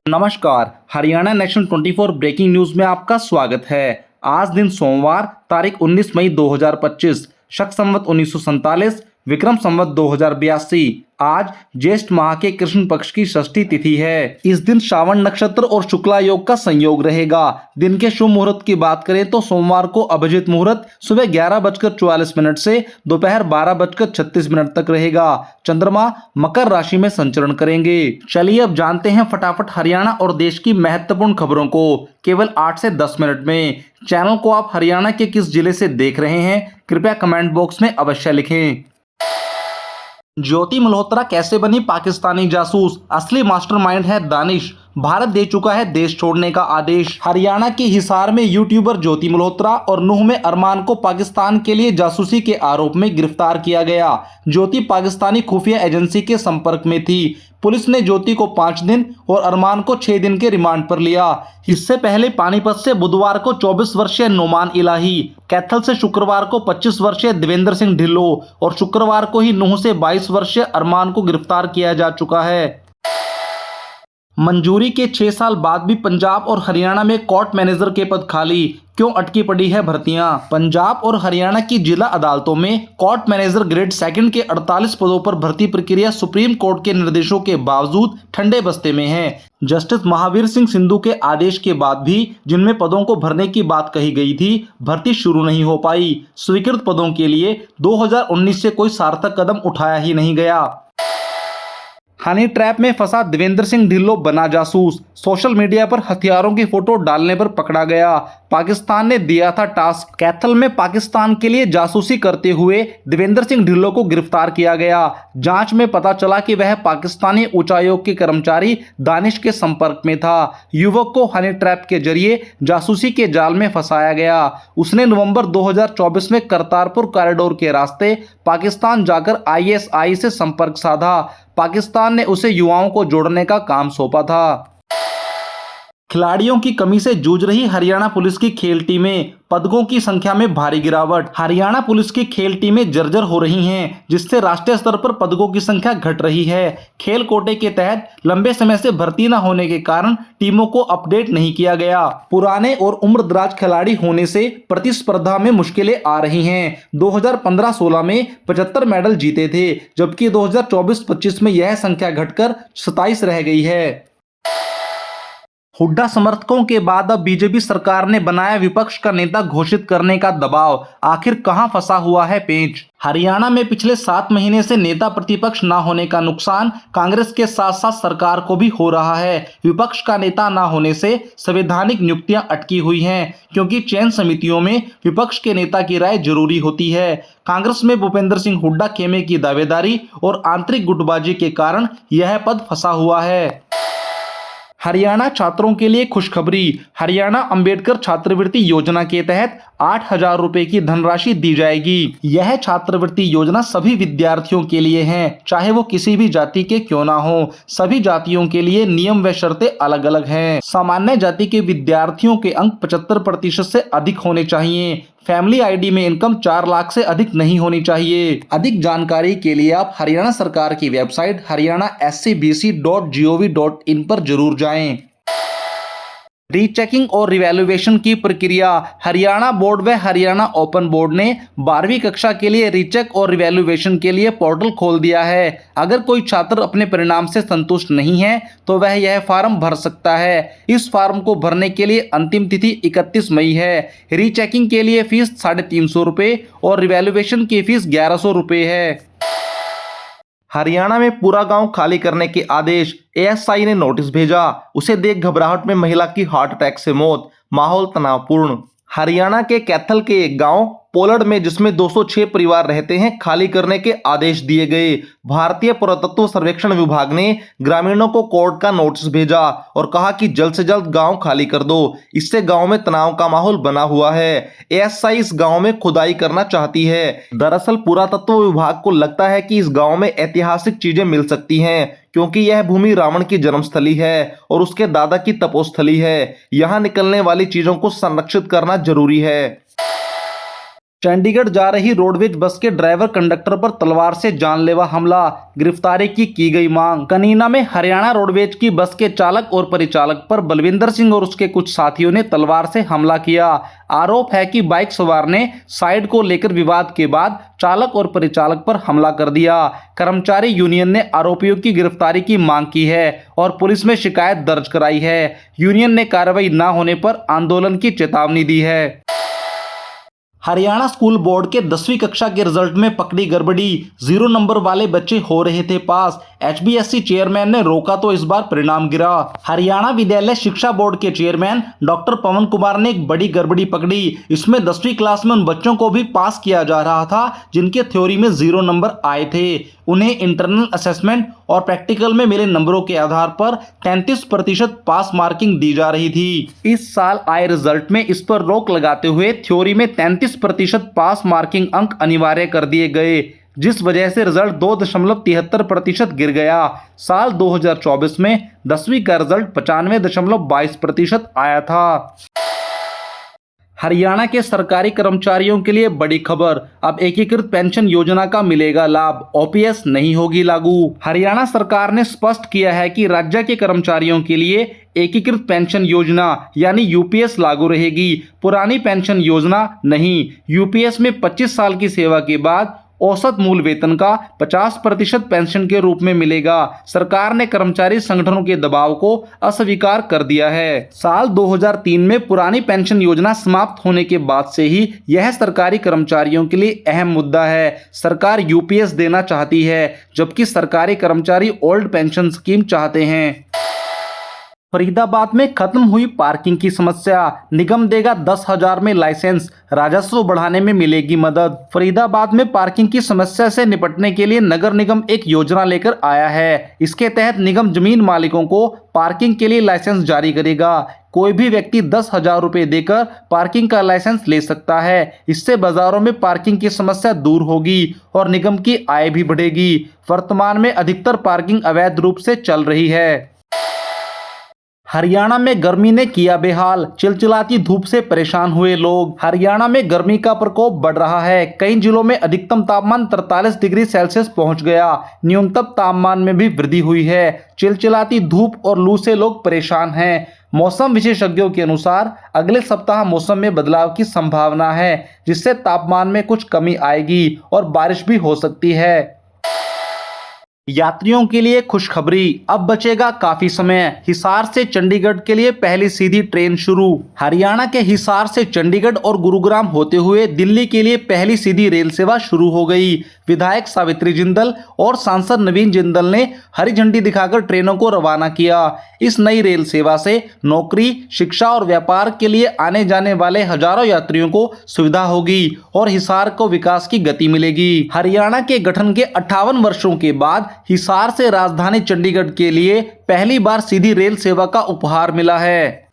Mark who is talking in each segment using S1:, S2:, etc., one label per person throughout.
S1: नमस्कार, Haryana national 24 breaking news में आपका स्वागत है। आज दिन सोमवार तारीख 19 मई 2025, शक संवत 1947, विक्रम संवत 2082। आज ज्येष्ठ माह के कृष्ण पक्ष की षष्ठी तिथि है। इस दिन श्रावण नक्षत्र और शुक्ला योग का संयोग रहेगा। दिन के शुभ मुहूर्त की बात करें तो सोमवार को अभिजित मुहूर्त सुबह 11:44 से दोपहर 12:36 तक रहेगा। चंद्रमा मकर राशि में संचरण करेंगे। चलिए अब जानते हैं फटाफट हरियाणा और देश की महत्वपूर्ण खबरों को केवल 8 से 10 मिनट में। चैनल को आप हरियाणा के किस जिले से देख रहे हैं, कृपया कमेंट बॉक्स में अवश्य लिखें। ज्योति मल्होत्रा कैसे बनी पाकिस्तानी जासूस, असली मास्टरमाइंड है दानिश, भारत दे चुका है देश छोड़ने का आदेश। हरियाणा के हिसार में यूट्यूबर ज्योति मल्होत्रा और नूह में अरमान को पाकिस्तान के लिए जासूसी के आरोप में गिरफ्तार किया गया। ज्योति पाकिस्तानी खुफिया एजेंसी के संपर्क में थी। पुलिस ने ज्योति को 5 दिन और अरमान को 6 दिन के रिमांड पर लिया। इससे पहले पानीपत से बुधवार को 24 वर्षीय नोमान इलाही, कैथल से शुक्रवार को 25 वर्षीय देवेंद्र सिंह ढिल्लो और शुक्रवार को ही नूह से 22 वर्षीय अरमान को गिरफ्तार किया जा चुका है। मंजूरी के 6 साल बाद भी पंजाब और हरियाणा में कोर्ट मैनेजर के पद खाली, क्यों अटकी पड़ी है भर्तियां। पंजाब और हरियाणा की जिला अदालतों में कोर्ट मैनेजर ग्रेड 2 के 48 पदों पर भर्ती प्रक्रिया सुप्रीम कोर्ट के निर्देशों के बावजूद ठंडे बस्ते में है। जस्टिस महावीर सिंह सिंधु के आदेश के बाद भी जिनमें पदों को भरने की बात कही गई थी, भर्ती शुरू नहीं हो पाई। स्वीकृत पदों के लिए 2019 से कोई सार्थक कदम उठाया ही नहीं गया। हनी ट्रैप में फंसा देवेंद्र सिंह ढिल्लो बना जासूस, सोशल मीडिया पर हथियारों की फोटो डालने पर पकड़ा गया। पाकिस्तान ने दिया था टास्क। कैथल में पाकिस्तान के लिए जासूसी करते हुए देवेंद्र सिंह ढिल्लो को गिरफ्तार किया गया। जांच में पता चला कि वह पाकिस्तानी उच्चायोग के कर्मचारी दानिश के संपर्क में था। युवक को हनी ट्रैप के जरिए जासूसी के जाल में फंसाया गया। उसने नवंबर 2024 में करतारपुर कॉरिडोर के रास्ते पाकिस्तान जाकर ISI से संपर्क साधा। पाकिस्तान ने उसे युवाओं को जोड़ने का काम सौंपा था। खिलाड़ियों की कमी से जूझ रही हरियाणा पुलिस की खेल टीमें, पदकों की संख्या में भारी गिरावट। हरियाणा पुलिस की खेल टीमें जर्जर हो रही हैं, जिससे राष्ट्रीय स्तर पर पदकों की संख्या घट रही है। खेल कोटे के तहत लंबे समय से भर्ती न होने के कारण टीमों को अपडेट नहीं किया गया। पुराने और उम्रदराज खिलाड़ी होने से प्रतिस्पर्धा में मुश्किलें आ रही हैं। 2015-16 में 75 मेडल जीते थे, जबकि 2024-25 में यह संख्या घटकर 27 रह गई है। हुड्डा समर्थकों के बाद अब बीजेपी सरकार ने बनाया विपक्ष का नेता घोषित करने का दबाव। आखिर कहां फंसा हुआ है पेंच। हरियाणा में पिछले 7 महीने से नेता प्रतिपक्ष न होने का नुकसान कांग्रेस के साथ साथ सरकार को भी हो रहा है। विपक्ष का नेता न होने से संवैधानिक नियुक्तियां अटकी हुई हैं, क्योंकि चयन समितियों में विपक्ष के नेता की राय जरूरी होती है। कांग्रेस में भूपेंद्र सिंह हुड्डा खेमे की दावेदारी और आंतरिक गुटबाजी के कारण यह पद फंसा हुआ है। हरियाणा छात्रों के लिए खुशखबरी। हरियाणा अंबेडकर छात्रवृत्ति योजना के तहत 8,000 रुपए की धनराशि दी जाएगी। यह छात्रवृत्ति योजना सभी विद्यार्थियों के लिए है, चाहे वो किसी भी जाति के क्यों ना हो। सभी जातियों के लिए नियम व शर्तें अलग अलग हैं। सामान्य जाति के विद्यार्थियों के अंक 75% से अधिक होने चाहिए। फैमिली आईडी में इनकम 4 लाख से अधिक नहीं होनी चाहिए। अधिक जानकारी के लिए आप हरियाणा सरकार की वेबसाइट haryana.scbc.gov.in पर जरूर जाएं। रीचेकिंग और रिवैल्यूएशन की प्रक्रिया। हरियाणा बोर्ड व हरियाणा ओपन बोर्ड ने 12वीं कक्षा के लिए रीचेक और रिवैल्यूएशन के लिए पोर्टल खोल दिया है। अगर कोई छात्र अपने परिणाम से संतुष्ट नहीं है तो वह यह फॉर्म भर सकता है। इस फॉर्म को भरने के लिए अंतिम तिथि 31 मई है। रीचेकिंग के लिए फीस 350 रुपये और रिवैल्यूएशन की फीस 1100 रुपये है। हरियाणा में पूरा गांव खाली करने के आदेश। ASI ने नोटिस भेजा। उसे देख घबराहट में महिला की हार्ट अटैक से मौत, माहौल तनावपूर्ण। हरियाणा के कैथल के एक गांव पोलड़ में, जिसमें 206 परिवार रहते हैं, खाली करने के आदेश दिए गए। भारतीय पुरातत्व सर्वेक्षण विभाग ने ग्रामीणों को कोर्ट का नोटिस भेजा और कहा कि जल्द से जल्द गांव खाली कर दो। इससे गांव में तनाव का माहौल बना हुआ है। ASI इस गांव में खुदाई करना चाहती है। दरअसल पुरातत्व विभाग को लगता है कि इस गांव में ऐतिहासिक चीजें मिल सकती हैं, क्योंकि यह भूमि रावण की जन्मस्थली है और उसके दादा की तपोस्थली है। यहां निकलने वाली चीजों को संरक्षित करना जरूरी है। चंडीगढ़ जा रही रोडवेज बस के ड्राइवर कंडक्टर पर तलवार से जानलेवा हमला, गिरफ्तारी की गई मांग। कनीना में हरियाणा रोडवेज की बस के चालक और परिचालक पर बलविंदर सिंह और उसके कुछ साथियों ने तलवार से हमला किया। आरोप है कि बाइक सवार ने साइड को लेकर विवाद के बाद चालक और परिचालक पर हमला कर दिया। कर्मचारी यूनियन ने आरोपियों की गिरफ्तारी की मांग की है और पुलिस में शिकायत दर्ज कराई है। यूनियन ने कार्रवाई न होने पर आंदोलन की चेतावनी दी है। हरियाणा स्कूल बोर्ड के 10वीं कक्षा के रिजल्ट में पकड़ी गड़बड़ी, 0 नंबर वाले बच्चे हो रहे थे पास। HBSC चेयरमैन ने रोका तो इस बार परिणाम गिरा। हरियाणा विद्यालय शिक्षा बोर्ड के चेयरमैन डॉक्टर पवन कुमार ने एक बड़ी गड़बड़ी पकड़ी। इसमें 10वीं क्लास में उन बच्चों को भी पास किया जा रहा था जिनके थ्योरी में 0 नंबर आए थे। उन्हें इंटरनल असेसमेंट और प्रैक्टिकल में मिले नंबरों के आधार पर 33% पास मार्किंग दी जा रही थी। इस साल आए रिजल्ट में इस पर रोक लगाते हुए थ्योरी में 33% पास मार्किंग अंक अनिवार्य कर दिए गए, जिस वजह से रिजल्ट 2.73% गिर गया। साल 2024 में 10वीं का रिजल्ट 95.22% आया था। हरियाणा के सरकारी कर्मचारियों के लिए बड़ी खबर, अब एकीकृत पेंशन योजना का मिलेगा लाभ, OPS नहीं होगी लागू। हरियाणा सरकार ने स्पष्ट किया है कि राज्य के कर्मचारियों के लिए एकीकृत पेंशन योजना यानी UPS लागू रहेगी, पुरानी पेंशन योजना नहीं। UPS में 25 साल की सेवा के बाद औसत मूल वेतन का 50% पेंशन के रूप में मिलेगा। सरकार ने कर्मचारी संगठनों के दबाव को अस्वीकार कर दिया है। साल 2003 में पुरानी पेंशन योजना समाप्त होने के बाद से ही यह सरकारी कर्मचारियों के लिए अहम मुद्दा है। सरकार UPS देना चाहती है, जबकि सरकारी कर्मचारी ओल्ड पेंशन स्कीम चाहते हैं। फरीदाबाद में खत्म हुई पार्किंग की समस्या, निगम देगा 10,000 में लाइसेंस, राजस्व बढ़ाने में मिलेगी मदद। फरीदाबाद में पार्किंग की समस्या से निपटने के लिए नगर निगम एक योजना लेकर आया है। इसके तहत निगम जमीन मालिकों को पार्किंग के लिए लाइसेंस जारी करेगा। कोई भी व्यक्ति 10,000 रुपए देकर पार्किंग का लाइसेंस ले सकता है। इससे बाजारों में पार्किंग की समस्या दूर होगी और निगम की आय भी बढ़ेगी। वर्तमान में अधिकतर पार्किंग अवैध रूप से चल रही है। हरियाणा में गर्मी ने किया बेहाल, चिलचिलाती धूप से परेशान हुए लोग। हरियाणा में गर्मी का प्रकोप बढ़ रहा है। कई जिलों में अधिकतम तापमान 43 डिग्री सेल्सियस पहुंच गया। न्यूनतम तापमान में भी वृद्धि हुई है। चिलचिलाती धूप और लू से लोग परेशान हैं। मौसम विशेषज्ञों के अनुसार अगले सप्ताह मौसम में बदलाव की संभावना है, जिससे तापमान में कुछ कमी आएगी और बारिश भी हो सकती है। यात्रियों के लिए खुशखबरी, अब बचेगा काफी समय। हिसार से चंडीगढ़ के लिए पहली सीधी ट्रेन शुरू। हरियाणा के हिसार से चंडीगढ़ और गुरुग्राम होते हुए दिल्ली के लिए पहली सीधी रेल सेवा शुरू हो गई। विधायक सावित्री जिंदल और सांसद नवीन जिंदल ने हरी झंडी दिखाकर ट्रेनों को रवाना किया। इस नई रेल सेवा से नौकरी, शिक्षा और व्यापार के लिए आने जाने वाले हजारों यात्रियों को सुविधा होगी और हिसार को विकास की गति मिलेगी। हरियाणा के गठन के 58 वर्षों के बाद हिसार से राजधानी चंडीगढ़ के लिए पहली बार सीधी रेल सेवा का उपहार मिला है।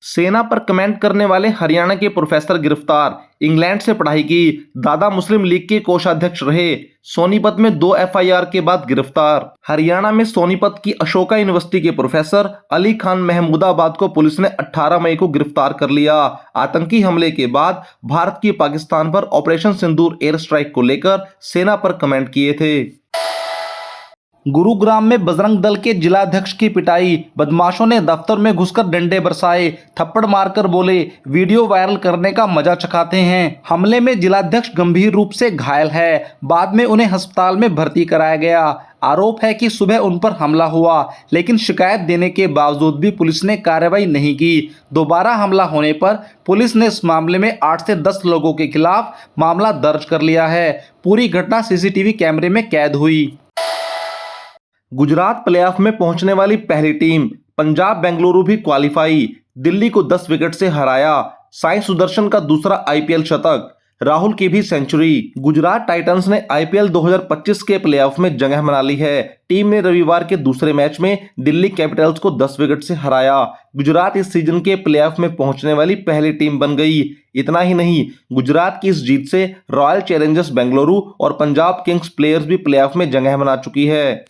S1: सेना पर कमेंट करने वाले हरियाणा के प्रोफेसर गिरफ्तार, इंग्लैंड से पढ़ाई की, दादा मुस्लिम लीग के कोषाध्यक्ष रहे, सोनीपत में 2 FIR के बाद गिरफ्तार। हरियाणा में सोनीपत की अशोका यूनिवर्सिटी के प्रोफेसर अली खान महमूदाबाद को पुलिस ने 18 मई को गिरफ्तार कर लिया। आतंकी हमले के बाद भारत की पाकिस्तान पर ऑपरेशन सिंदूर एयर स्ट्राइक को लेकर सेना पर कमेंट किए थे। गुरुग्राम में बजरंग दल के जिलाध्यक्ष की पिटाई, बदमाशों ने दफ्तर में घुसकर डंडे बरसाए, थप्पड़ मारकर बोले वीडियो वायरल करने का मजा चखाते हैं। हमले में जिलाध्यक्ष गंभीर रूप से घायल है। बाद में उन्हें अस्पताल में भर्ती कराया गया। आरोप है कि सुबह उन पर हमला हुआ, लेकिन शिकायत देने के बावजूद भी पुलिस ने कार्रवाई नहीं की। दोबारा हमला होने पर पुलिस ने इस मामले में 8 से 10 लोगों के खिलाफ मामला दर्ज कर लिया है। पूरी घटना CCTV कैमरे में कैद हुई। गुजरात प्लेऑफ में पहुंचने वाली पहली टीम, पंजाब बेंगलुरु भी क्वालिफाई, दिल्ली को 10 विकेट से हराया। साई सुदर्शन का दूसरा IPL शतक, राहुल की भी सेंचुरी। गुजरात टाइटंस ने IPL 2025 के प्लेऑफ में जगह बना ली है। टीम ने रविवार के दूसरे मैच में दिल्ली कैपिटल्स को 10 विकेट से हराया। गुजरात इस सीजन के प्लेऑफ में पहुंचने वाली पहली टीम बन गई। इतना ही नहीं, गुजरात की इस जीत से रॉयल चैलेंजर्स बेंगलुरु और पंजाब किंग्स प्लेयर्स भी प्लेऑफ में जगह बना चुकी है।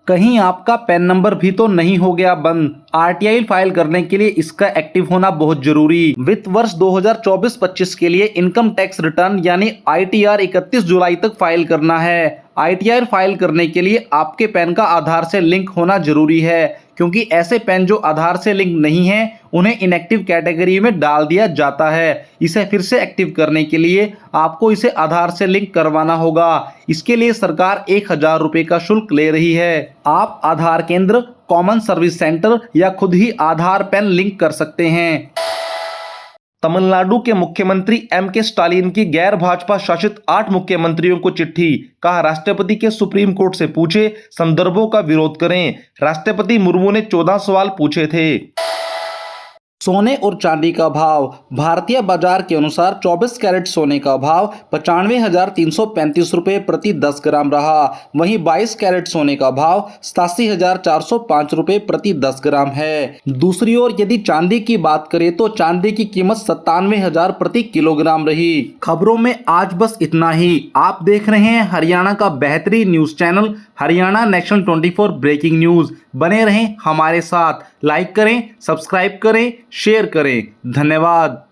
S1: कहीं आपका पैन नंबर भी तो नहीं हो गया बंद। आरटीआई फाइल करने के लिए इसका एक्टिव होना बहुत जरूरी। वित्त वर्ष 2024-25 के लिए इनकम टैक्स रिटर्न यानी आईटीआर 31 जुलाई तक फाइल करना है। आईटीआर फाइल करने के लिए आपके पैन का आधार से लिंक होना जरूरी है, क्योंकि ऐसे पैन जो आधार से लिंक नहीं है उन्हें इनएक्टिव कैटेगरी में डाल दिया जाता है। इसे फिर से एक्टिव करने के लिए आपको इसे आधार से लिंक करवाना होगा। इसके लिए सरकार 1000 रुपये का शुल्क ले रही है। आप आधार केंद्र, कॉमन सर्विस सेंटर या खुद ही आधार पैन लिंक कर सकते हैं। तमिलनाडु के मुख्यमंत्री एम.के. स्टालिन की गैर भाजपा शासित 8 मुख्यमंत्रियों को चिट्ठी। कहा, राष्ट्रपति के सुप्रीम कोर्ट से पूछे संदर्भों का विरोध करें। राष्ट्रपति मुर्मू ने 14 सवाल पूछे थे। सोने और चांदी का भाव। भारतीय बाजार के अनुसार 24 कैरेट सोने का भाव 95,335 रुपये प्रति 10 ग्राम रहा। वहीं 22 कैरेट सोने का भाव 87,405 रुपये प्रति 10 ग्राम है। दूसरी ओर यदि चांदी की बात करें तो चांदी की कीमत 97,000 प्रति किलोग्राम रही। खबरों में आज बस इतना ही। आप देख रहे हैं हरियाणा का बेहतरीन news channel Haryana national 24 breaking news. बने रहें हमारे साथ। लाइक करें, सब्सक्राइब करें, शेयर करें। धन्यवाद।